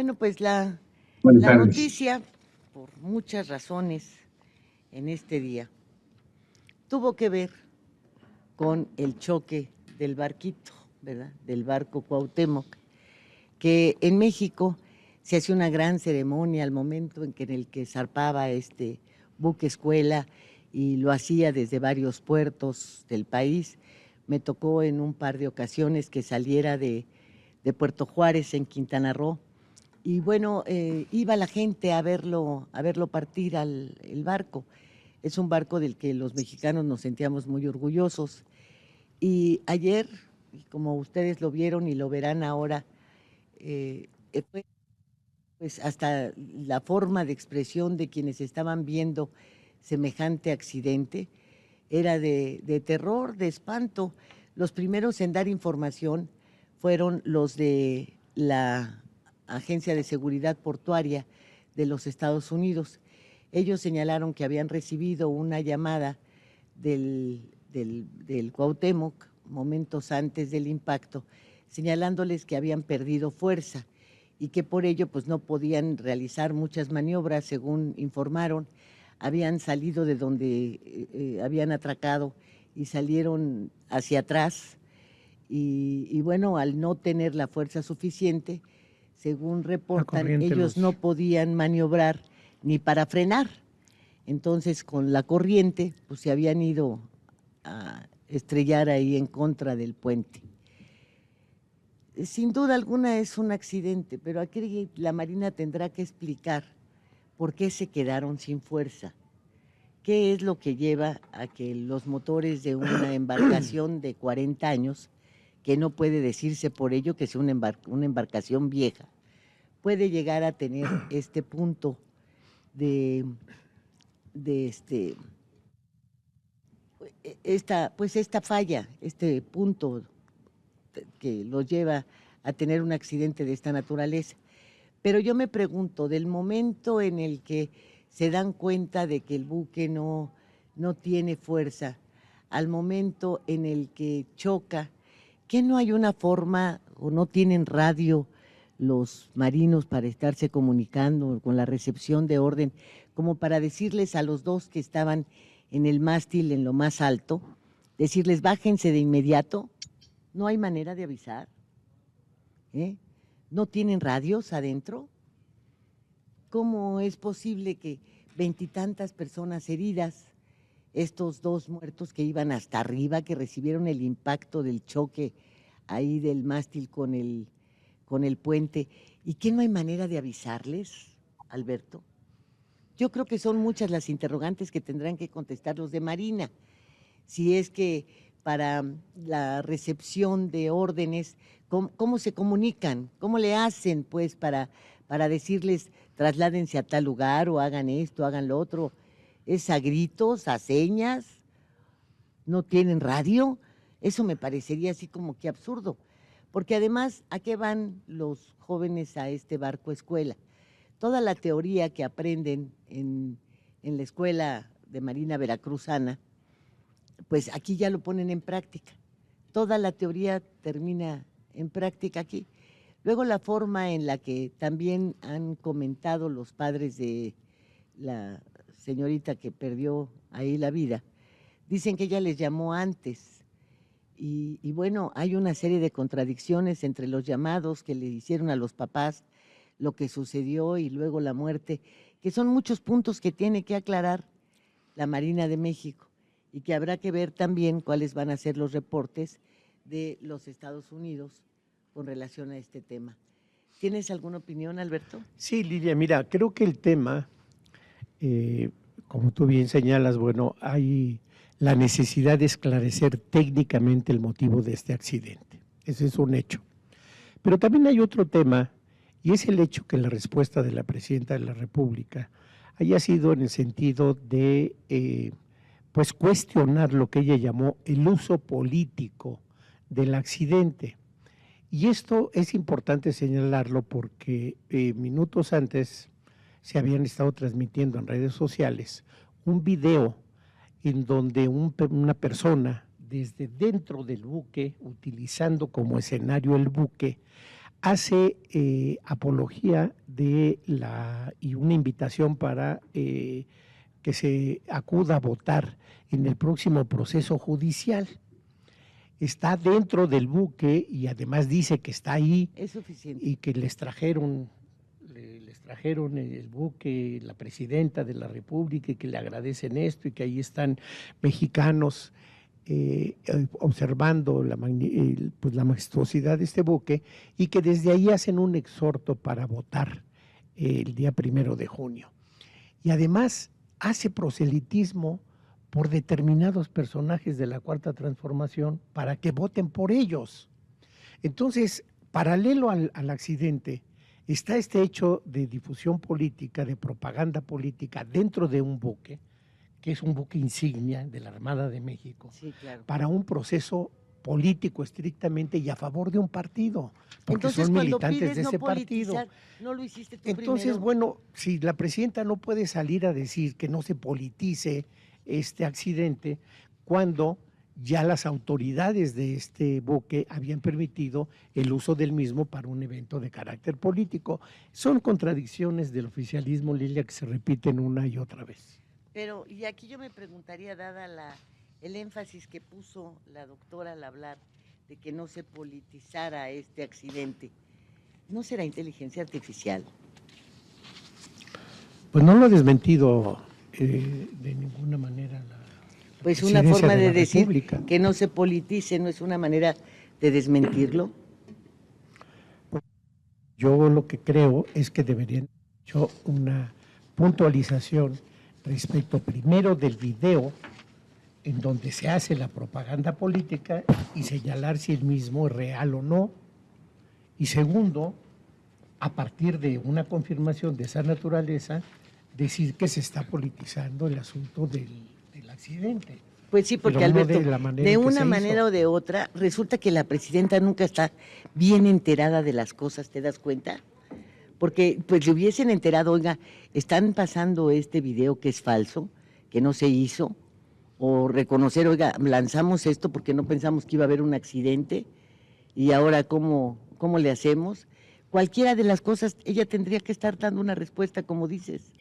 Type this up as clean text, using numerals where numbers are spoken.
Bueno, pues Buenas la tardes. noticia, por muchas razones en este día, tuvo que ver con el choque del barquito, ¿verdad? Del barco Cuauhtémoc, que en México se hace una gran ceremonia al momento en el que zarpaba este buque escuela y lo hacía desde varios puertos del país. Me tocó en un par de ocasiones que saliera de Puerto Juárez en Quintana Roo. Y bueno, iba la gente a verlo partir el barco. Es un barco del que los mexicanos nos sentíamos muy orgullosos. Y ayer, como ustedes lo vieron y lo verán ahora, fue pues hasta la forma de expresión de quienes estaban viendo semejante accidente era de terror, de espanto. Los primeros en dar información fueron los de la Agencia de Seguridad Portuaria de los Estados Unidos. Ellos señalaron que habían recibido una llamada del Cuauhtémoc momentos antes del impacto, señalándoles que habían perdido fuerza y que por ello pues no podían realizar muchas maniobras, según informaron. Habían salido de donde habían atracado y salieron hacia atrás y bueno, al no tener la fuerza suficiente, según reportan, ellos no podían maniobrar ni para frenar. Entonces, con la corriente, pues se habían ido a estrellar ahí en contra del puente. Sin duda alguna es un accidente, pero aquí la Marina tendrá que explicar por qué se quedaron sin fuerza. ¿Qué es lo que lleva a que los motores de una embarcación de 40 años, que no puede decirse por ello que sea una embarcación vieja, puede llegar a tener este punto de esta falla, este punto que los lleva a tener un accidente de esta naturaleza? Pero yo me pregunto, del momento en el que se dan cuenta de que el buque no tiene fuerza, al momento en el que choca, ¿qué no hay una forma o no tienen radio los marinos para estarse comunicando con la recepción de orden, como para decirles a los dos que estaban en el mástil en lo más alto, decirles bájense de inmediato? ¿No hay manera de avisar? ¿No tienen radios adentro? ¿Cómo es posible que veintitantas personas heridas, estos dos muertos que iban hasta arriba, que recibieron el impacto del choque ahí del mástil con el puente, y que no hay manera de avisarles, Alberto? Yo creo que son muchas las interrogantes que tendrán que contestar los de Marina. Si es que para la recepción de órdenes, ¿cómo se comunican? ¿Cómo le hacen, pues, para decirles trasládense a tal lugar o hagan esto, hagan lo otro? ¿Es a gritos, a señas? ¿No tienen radio? Eso me parecería así como que absurdo. Porque además, ¿a qué van los jóvenes a este barco escuela? Toda la teoría que aprenden en la escuela de Marina Veracruzana, pues aquí ya lo ponen en práctica. Toda la teoría termina en práctica aquí. Luego la forma en la que también han comentado los padres de la señorita que perdió ahí la vida, dicen que ella les llamó antes. Y bueno, hay una serie de contradicciones entre los llamados que le hicieron a los papás, lo que sucedió y luego la muerte, que son muchos puntos que tiene que aclarar la Marina de México y que habrá que ver también cuáles van a ser los reportes de los Estados Unidos con relación a este tema. ¿Tienes alguna opinión, Alberto? Sí, Lidia, mira, creo que el tema, como tú bien señalas, bueno, hay la necesidad de esclarecer técnicamente el motivo de este accidente. Ese es un hecho. Pero también hay otro tema, y es el hecho que la respuesta de la Presidenta de la República haya sido en el sentido de pues cuestionar lo que ella llamó el uso político del accidente. Y esto es importante señalarlo porque minutos antes se habían estado transmitiendo en redes sociales un video en donde una persona desde dentro del buque, utilizando como escenario el buque, hace apología y una invitación para que se acuda a votar en el próximo proceso judicial. Está dentro del buque y además dice que está ahí. Es suficiente. Y que les trajeron el buque, la presidenta de la República, y que le agradecen esto, y que ahí están mexicanos observando la majestuosidad de este buque, y que desde ahí hacen un exhorto para votar el día 1 de junio. Y además hace proselitismo por determinados personajes de la Cuarta Transformación para que voten por ellos. Entonces, paralelo al accidente, está este hecho de difusión política, de propaganda política dentro de un buque, que es un buque insignia de la Armada de México, Sí, claro. para un proceso político estrictamente y a favor de un partido, porque Entonces, son cuando militantes pides de no ese partido. politizar, no lo hiciste tú Entonces, primero. bueno, si la presidenta no puede salir a decir que no se politice este accidente, cuando ya las autoridades de este buque habían permitido el uso del mismo para un evento de carácter político. Son contradicciones del oficialismo, Lilia, que se repiten una y otra vez. Pero, y aquí yo me preguntaría, dada el énfasis que puso la doctora al hablar de que no se politizara este accidente, ¿no será inteligencia artificial? Pues no lo ha desmentido de ninguna manera la Pues una forma de decir que no se politice, ¿no es una manera de desmentirlo? Yo lo que creo es que deberían haber hecho una puntualización respecto primero del video en donde se hace la propaganda política y señalar si el mismo es real o no. Y segundo, a partir de una confirmación de esa naturaleza, decir que se está politizando el asunto del accidente. Pues sí, porque Alberto, de una manera o de otra, resulta que la presidenta nunca está bien enterada de las cosas, ¿te das cuenta? Porque pues le hubiesen enterado, oiga, están pasando este video que es falso, que no se hizo, o reconocer, oiga, lanzamos esto porque no pensamos que iba a haber un accidente, y ahora ¿cómo le hacemos? Cualquiera de las cosas, ella tendría que estar dando una respuesta, como dices.